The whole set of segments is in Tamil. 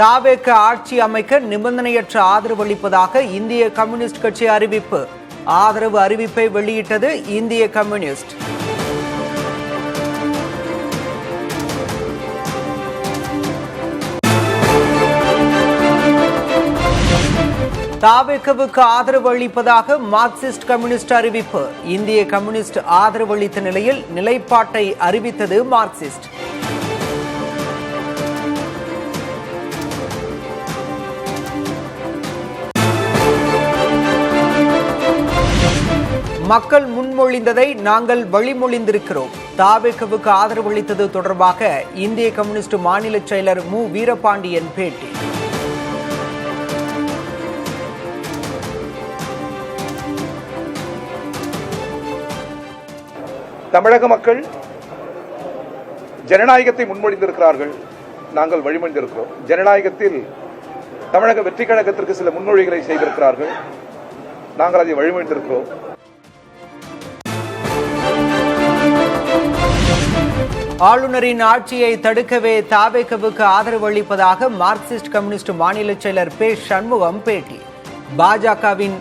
தாவேக ஆட்சி அமைக்க நிபந்தனையற்ற ஆதரவு அளிப்பதாக இந்திய கம்யூனிஸ்ட் கட்சி அறிவிப்பு. ஆதரவு அறிவிப்பை வெளியிட்டது இந்திய கம்யூனிஸ்ட். தாவேகவுக்கு ஆதரவு அளிப்பதாக மார்க்சிஸ்ட் கம்யூனிஸ்ட் அறிவிப்பு. இந்திய கம்யூனிஸ்ட் ஆதரவு அளித்த நிலையில் நிலைப்பாட்டை அறிவித்தது மார்க்சிஸ்ட். மக்கள் முன்மொழிந்ததை நாங்கள் வழிமொழிந்திருக்கிறோம். தாவேகவுக்கு ஆதரவு அளித்தது தொடர்பாக இந்திய கம்யூனிஸ்ட் மாநில செயலர் மு. வீரபாண்டியன் பேட்டி. தமிழக மக்கள் ஜனநாயகத்தை முன்மொழிந்திருக்கிறார்கள், நாங்கள் வழிமொழிந்திருக்கிறோம். ஜனநாயகத்தில் தமிழக வெற்றி கழகத்திற்கு சில முன்மொழிகளை செய்திருக்கிறார்கள், நாங்கள் அதை வழிமொழிந்திருக்கிறோம். ஆளுநரின் ஆட்சியை தடுக்கவே தாவேகவுக்கு ஆதரவு அளிப்பதாக மார்க்சிஸ்ட் கம்யூனிஸ்ட் மாநில செயலர் பே. சண்முகம் பேட்டி. பாஜகவின்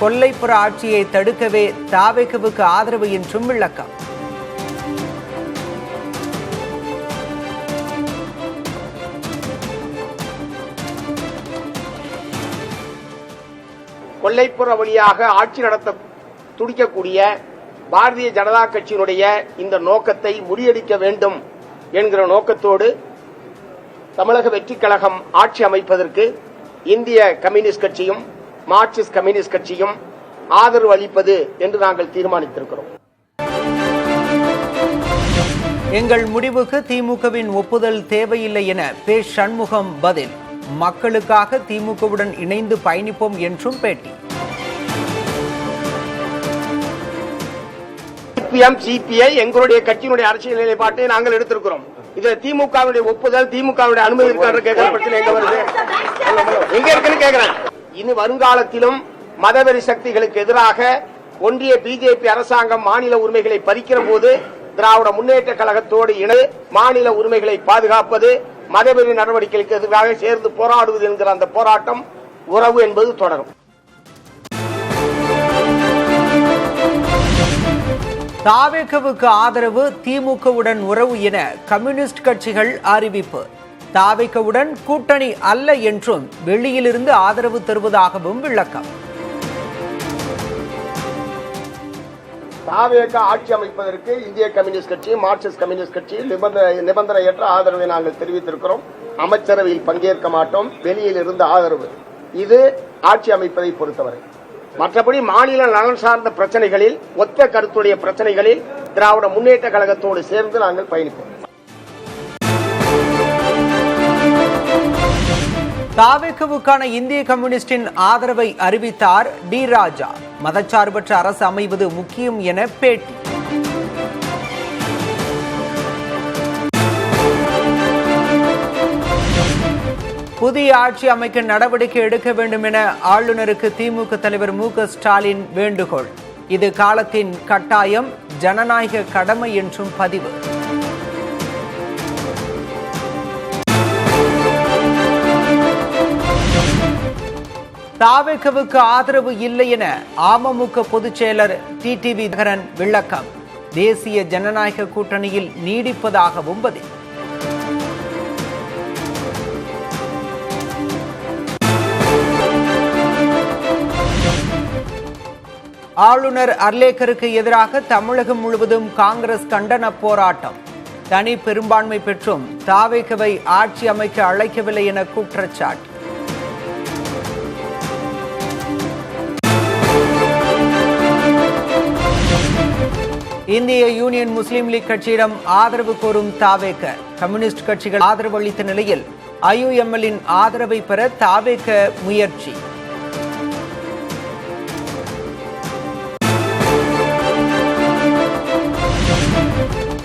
கொல்லைப்புற ஆட்சியை தடுக்கவே தாவேகவுக்கு ஆதரவு என்றும் விளக்கம். கொல்லைப்புற வழியாக ஆட்சி நடத்த துடிக்கக்கூடிய பாரதிய ஜனதா கட்சியினுடைய இந்த நோக்கத்தை முறியடிக்க வேண்டும் என்கிற நோக்கத்தோடு தமிழக வெற்றி கழகம் ஆட்சி அமைப்பதற்கு இந்திய கம்யூனிஸ்ட் கட்சியும் மார்க்சிஸ்ட் கம்யூனிஸ்ட் கட்சியும் ஆதரவு அளிப்பது என்று நாங்கள் தீர்மானித்திருக்கிறோம். எங்கள் முடிவுக்கு திமுகவின் ஒப்புதல் தேவையில்லை என பே. சண்முகம் பதில். மக்களுக்காக திமுகவுடன் இணைந்து பயணிப்போம் என்றும் பேட்டி. சிபிஐ எங்களுடைய கட்சியினுடைய அரசியல் நிலைப்பாட்டை நாங்கள் எடுத்திருக்கிறோம். இதுல திமுகவுடைய ஒப்புதல், திமுகவுடைய அனுமதி கேட்கிற பிரச்சனை எங்க வருது, எங்க இருக்குன்னு கேட்கிறேன். இனி வருங்காலத்திலும் மதவெறி சக்திகளுக்கு எதிராக ஒன்றிய பிஜேபி அரசாங்கம் மாநில உரிமைகளை பறிக்கிற போது திராவிட முன்னேற்ற கழகத்தோடு இணைந்து மாநில உரிமைகளை பாதுகாப்பது, மதவெறி நடவடிக்கைகளுக்கு எதிராக சேர்ந்து போராடுவது என்கிற அந்த போராட்டம் உறவு என்பது தொடரும். தாவேகவுக்கு ஆதரவு, திமுகவுடன் உறவு என கம்யூனிஸ்ட் கட்சிகள் அறிவிப்பு. தாவேகவுடன் கூட்டணி அல்ல என்றும் வெளியிலிருந்து ஆதரவு தருவதாகவும் விளக்கம். தாவேக ஆட்சி அமைப்பதற்கு இந்திய கம்யூனிஸ்ட் கட்சி, மார்க்சிஸ்ட் கம்யூனிஸ்ட் கட்சி நிபந்தனையற்ற ஆதரவை நாங்கள் தெரிவித்திருக்கிறோம். அமைச்சரவையில் பங்கேற்க மாட்டோம், வெளியில் இருந்து ஆதரவு. இது ஆட்சி அமைப்பதை பொறுத்தவரை. மற்றபடி மாநில நலன் சார்ந்த பிரச்சனைகளில், ஒத்த கருத்துடைய பிரச்சனைகளில் திராவிட முன்னேற்ற கழகத்தோடு சேர்ந்து நாங்கள் பயணிப்போம். தாவேகவுக்கான இந்திய கம்யூனிஸ்டின் ஆதரவை அறிவித்தார் டி. ராஜா. மதச்சார்பற்ற அரசு அமைவது முக்கியம் என பேட்டி. புதிய ஆட்சி அமைக்க நடவடிக்கை எடுக்க வேண்டும் என ஆளுநருக்கு திமுக தலைவர் மு. க. ஸ்டாலின் வேண்டுகோள். இது காலத்தின் கட்டாயம், ஜனநாயக கடமை என்றும் பதிவு. தாவேகவுக்கு ஆதரவு இல்லை என அமமுக பொதுச் செயலர் டிடிவி தினகரன் விளக்கம். தேசிய ஜனநாயக கூட்டணியில் நீடிப்பதாகவும் பதில். ஆளுநர் அர்லேக்கருக்கு எதிராக தமிழகம் முழுவதும் காங்கிரஸ் கண்டன போராட்டம். தனி பெரும்பான்மை பெற்றும் தாவேகவை ஆட்சி அமைக்க அழைக்கவில்லை என குற்றச்சாட்டு. இந்திய யூனியன் முஸ்லீம் லீக் கட்சியிடம் ஆதரவு கோரும் தாவேக. கம்யூனிஸ்ட் கட்சிகள் ஆதரவு அளித்த நிலையில் IUML-இன் ஆதரவை பெற தாவேக முயற்சி.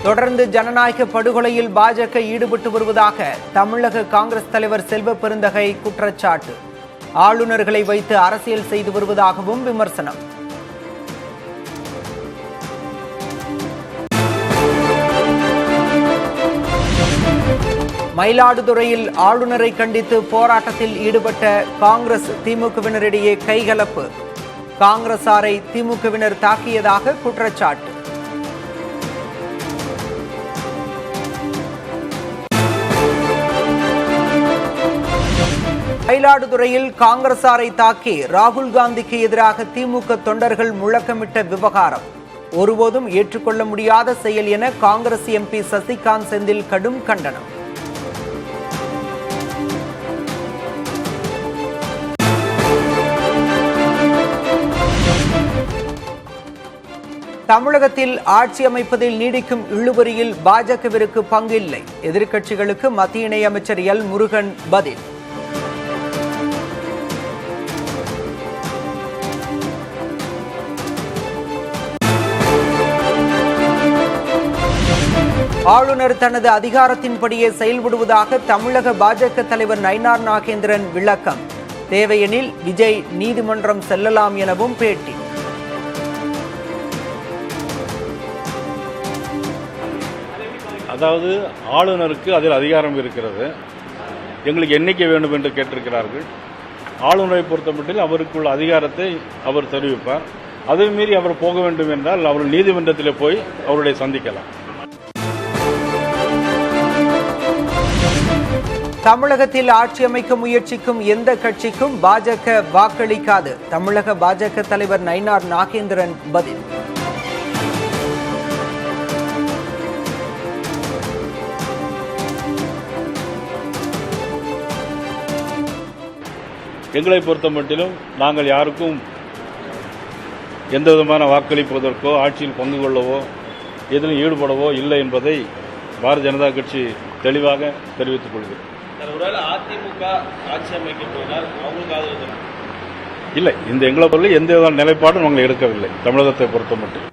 தொடர்ந்து ஜனநாயக படுகொலையில் பாஜக ஈடுபட்டு வருவதாக தமிழக காங்கிரஸ் தலைவர் செல்வ பெருந்தகை குற்றச்சாட்டு. ஆளுநர்களை வைத்து அரசியல் செய்து வருவதாகவும் விமர்சனம். மயிலாடுதுறையில் ஆளுநரை கண்டித்து போராட்டத்தில் ஈடுபட்ட காங்கிரஸ் திமுகவினரிடையே கைகலப்பு. காங்கிரசாரை திமுகவினர் தாக்கியதாக குற்றச்சாட்டு. மயிலாடுதுறையில் காங்கிரசாரை தாக்கி ராகுல் காந்திக்கு எதிராக திமுக தொண்டர்கள் முழக்கமிட்ட விவகாரம் ஒருபோதும் ஏற்றுக்கொள்ள முடியாத செயல் என காங்கிரஸ் எம்பி சசிகாந்த் செந்தில் கடும் கண்டனம். தமிழகத்தில் ஆட்சி அமைப்பதில் நீடிக்கும் இழுபறியில் பாஜகவிற்கு பங்கில்லை. எதிர்க்கட்சிகளுக்கு மத்திய இணையமைச்சர் எல் முருகன் பதில். ஆளுநர் தனது அதிகாரத்தின்படியே செயல்படுவதாக தமிழக பாஜக தலைவர் நயினார் நாகேந்திரன் விளக்கம். தேவையெனில் விஜய் நீதிமன்றம் செல்லலாம் எனவும் பேட்டி. அதாவது ஆளுநருக்கு அதில் அதிகாரம் இருக்கிறது. எங்களுக்கு எண்ணிக்கை வேண்டும் என்று கேட்டிருக்கிறார்கள். ஆளுநரை பொறுத்தமட்டில் அவருக்குள்ள அதிகாரத்தை அவர் தெரிவிப்பார். அதை மீறி அவர் போக வேண்டும் என்றால் அவர் நீதிமன்றத்தில் போய் அவருடைய சந்திக்கலாம். தமிழகத்தில் ஆட்சி அமைக்க முயற்சிக்கும் எந்த கட்சிக்கும் பாஜக வாக்களிக்காது. தமிழக பாஜக தலைவர் நயினார் நாகேந்திரன் பதில். எங்களை பொறுத்த மட்டிலும் நாங்கள் யாருக்கும் எந்த விதமான வாக்களிப்பதற்கோ ஆட்சியில் பங்கு கொள்ளவோ எதிலும் ஈடுபடவோ இல்லை என்பதை பாரதிய ஜனதா கட்சி தெளிவாக தெரிவித்துக் கொள்கிறோம். அதிமுக ஆட்சி அமைக்க போனால் அவங்களுக்கு ஆதரவு இல்லை, இந்த எங்களை பொருள் எந்த விதமான நிலைப்பாடும் நாங்கள் எடுக்கவில்லை தமிழகத்தை பொறுத்த மட்டும்.